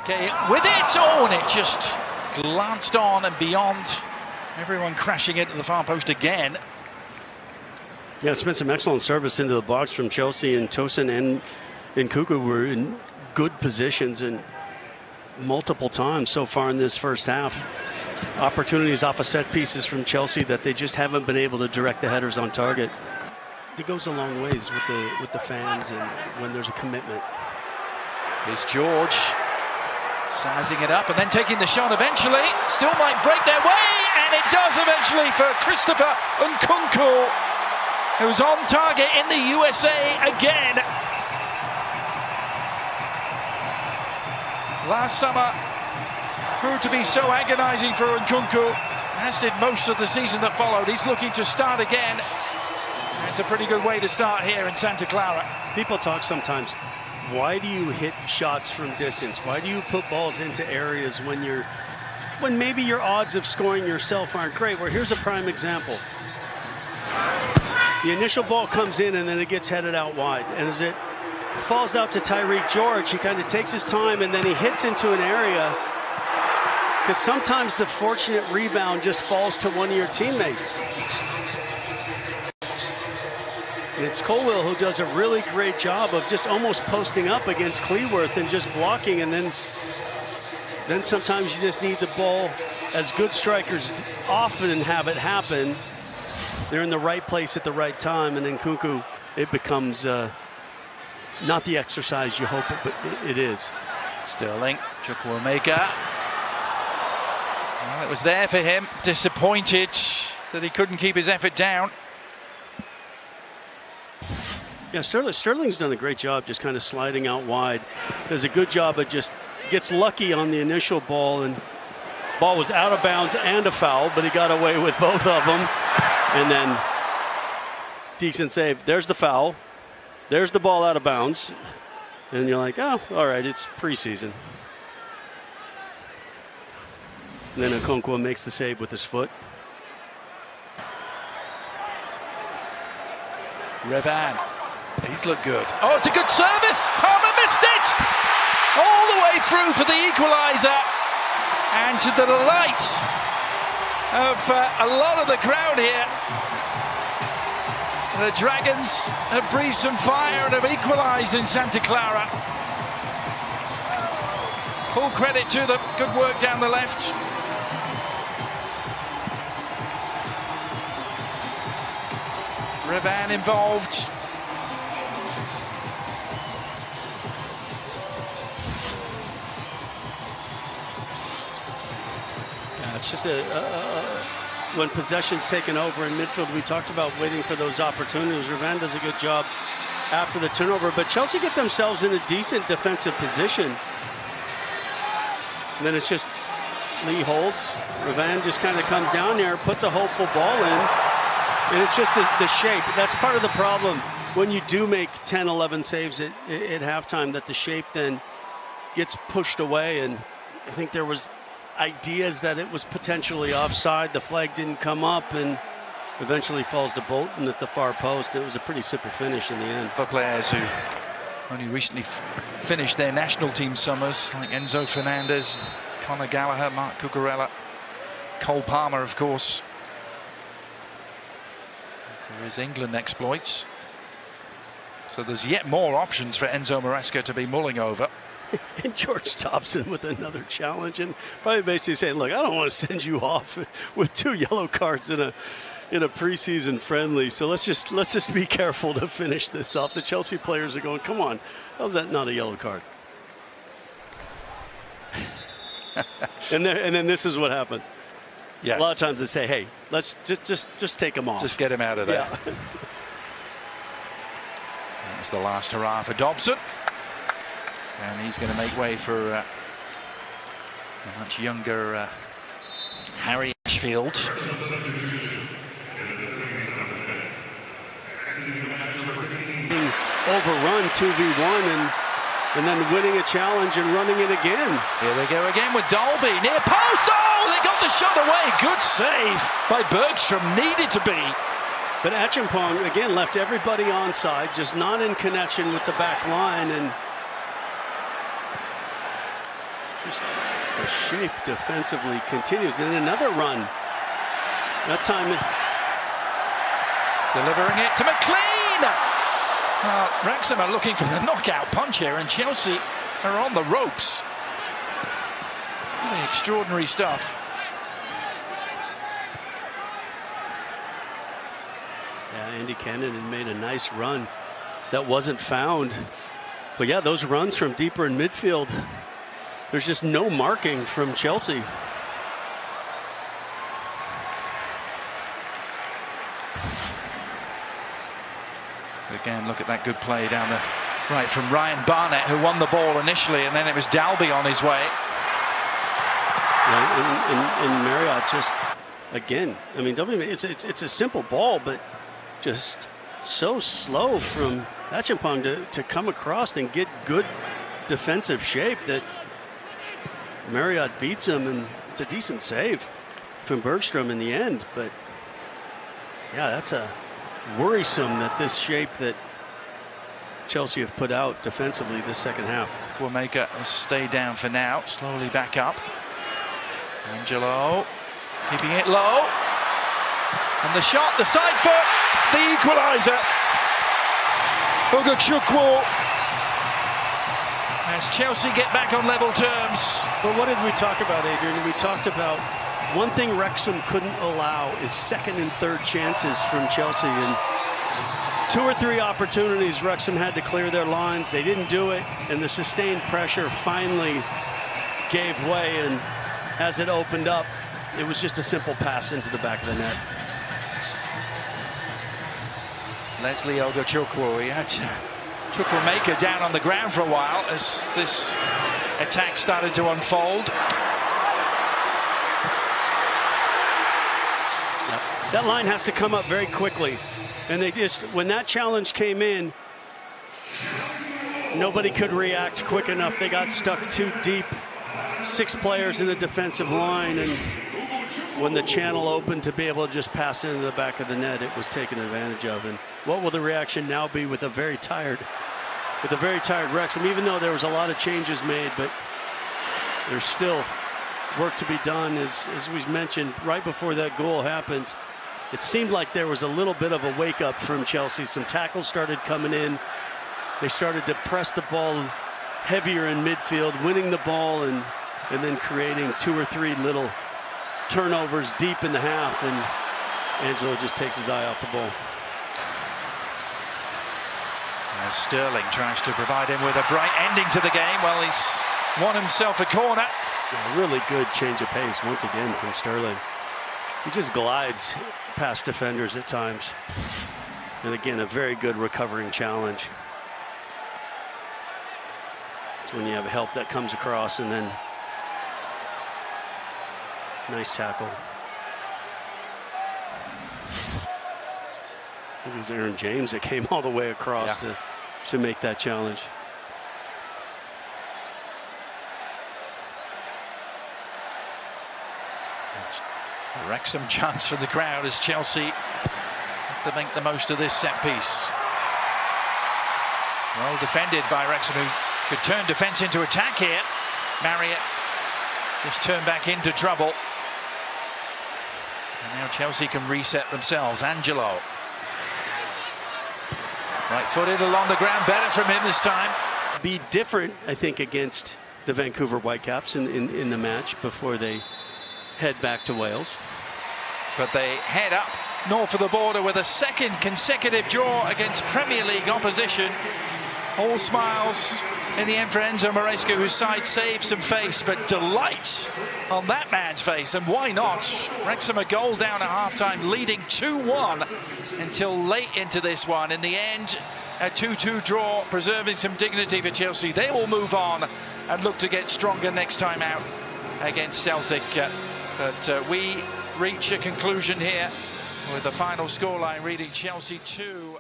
Okay, with it, oh, and it just glanced on and beyond. Everyone crashing into the far post again. Yeah, it's been some excellent service into the box from Chelsea, and Tosin and Nkunku were in good positions and multiple times so far in this first half. Opportunities off of set pieces from Chelsea that they just haven't been able to direct the headers on target. It goes a long ways with the fans and when there's a commitment. Here's George sizing it up and then taking the shot eventually. Still might break their way, and it does eventually for Christopher Nkunku, who's on target in the USA again. Last summer proved to be so agonizing for Nkunku, as did most of the season that followed. He's looking to start again. It's a pretty good way to start here in Santa Clara. People talk sometimes, why do you hit shots from distance? Why do you put balls into areas when maybe your odds of scoring yourself aren't great? Well, here's a prime example. The initial ball comes in and then it gets headed out wide. And as it falls out to Tyreek George, he kind of takes his time and then he hits into an area, because sometimes the fortunate rebound just falls to one of your teammates. And it's Colwill who does a really great job of just almost posting up against Cleworth and just blocking, and then sometimes you just need the ball, as good strikers often have it happen. They're in the right place at the right time, and then Nkunku, it becomes not the exercise you hope, but it is. Sterling, Chukwuemeka. Well, it was there for him. Disappointed that he couldn't keep his effort down. Yeah, Sterling's done a great job just kind of sliding out wide. Does a good job of just gets lucky on the initial ball, and ball was out of bounds and a foul, but he got away with both of them. And then decent save. There's the foul. There's the ball out of bounds. And you're like, oh, all right, it's preseason. And then Nkunku makes the save with his foot. Revan. He's looked good. Oh, it's a good service. Palmer missed it. All the way through for the equaliser. And to the delight of a lot of the crowd here, the Dragons have breathed some fire and have equalised in Santa Clara. Full credit to them. Good work down the left. Revan involved. It's just when possession's taken over in midfield, we talked about waiting for those opportunities. Revan does a good job after the turnover, but Chelsea get themselves in a decent defensive position. And then it's just Lee holds. Revan just kind of comes down there, puts a hopeful ball in, and it's just the shape. That's part of the problem when you do make 10, 11 saves at halftime, that the shape then gets pushed away. And I think there was ideas that it was potentially offside. The flag didn't come up, and eventually falls to Bolton at the far post. It was a pretty simple finish in the end. For players who only recently finished their national team summers, like Enzo Fernandez, Conor Gallagher, Mark Cucurella, Cole Palmer, of course. There is England exploits. So there's yet more options for Enzo Maresca to be mulling over. And George Thompson with another challenge, and probably basically saying, look, I don't want to send you off with 2 yellow cards in a preseason friendly, so let's just be careful to finish this off. The Chelsea players are going, come on, how's that not a yellow card? and then this is what happens. Yes. A lot of times they say, hey, let's just take him off. Just get him out of there. Yeah. That's the last hurrah for Dobson. And he's going to make way for a much younger Harry Ashfield. Overrun 2v1 and then winning a challenge and running it again. Here they go again with Dolby. Near post. Oh, they got the shot away. Good save by Bergstrom. Needed to be. But Acheampong, again, left everybody onside, just not in connection with the back line. And Just the shape defensively continues. And another run. That time. Delivering it to McLean. Wrexham are looking for the knockout punch here, and Chelsea are on the ropes. Really extraordinary stuff. Yeah, Andy Cannon had made a nice run that wasn't found. But yeah, those runs from deeper in midfield, there's just no marking from Chelsea. Again, look at that good play down the right from Ryan Barnett, who won the ball initially, and then it was Dalby on his way. Yeah, and Marriott just, again, I mean, it's a simple ball, but just so slow from Acheampong to come across and get good defensive shape that Marriott beats him, and it's a decent save from Bergstrom in the end. But yeah, that's a worrisome that this shape that Chelsea have put out defensively this second half. Wameka has stayed down for now, slowly back up. Angelo keeping it low, and the shot, the side foot, the equaliser. Ogachukwu, as Chelsea get back on level terms. But what did we talk about, Adrian? We talked about one thing Wrexham couldn't allow is second and third chances from Chelsea, and 2 or 3 opportunities Wrexham had to clear their lines. They didn't do it, and the sustained pressure finally gave way, and as it opened up, it was just a simple pass into the back of the net. Leslie Ogachukwu, he had Chukwuemeka down on the ground for a while as this attack started to unfold. That line has to come up very quickly, and they just, when that challenge came in, nobody could react quick enough. They got stuck too deep, 6 players in the defensive line, and when the channel opened to be able to just pass into the back of the net, it was taken advantage of. And what will the reaction now be with a very tired Wrexham? Even though there was a lot of changes made, but there's still work to be done. As we mentioned, right before that goal happened, it seemed like there was a little bit of a wake-up from Chelsea. Some tackles started coming in. They started to press the ball heavier in midfield, winning the ball, and then creating 2 or 3 little turnovers deep in the half, and Angelo just takes his eye off the ball. As Sterling tries to provide him with a bright ending to the game, well, he's won himself a corner. Yeah, really good change of pace once again from Sterling. He just glides past defenders at times. And again, a very good recovering challenge. It's when you have help that comes across, and then nice tackle. It was Aaron James that came all the way across to make that challenge. A Wrexham chance for the crowd as Chelsea have to make the most of this set piece. Well defended by Wrexham, who could turn defence into attack here. Marriott just turned back into trouble. And now Chelsea can reset themselves. Angelo. Right-footed along the ground, better from him this time. Be different, I think, against the Vancouver Whitecaps in the match before they head back to Wales. But they head up north of the border with a second consecutive draw against Premier League opposition. All smiles in the end for Enzo Maresca, whose side saved some face, but delight on that man's face. And why not? Wrexham a goal down at halftime, leading 2-1 until late into this one. In the end, a 2-2 draw, preserving some dignity for Chelsea. They will move on and look to get stronger next time out against Celtic. But we reach a conclusion here with the final scoreline reading Chelsea 2.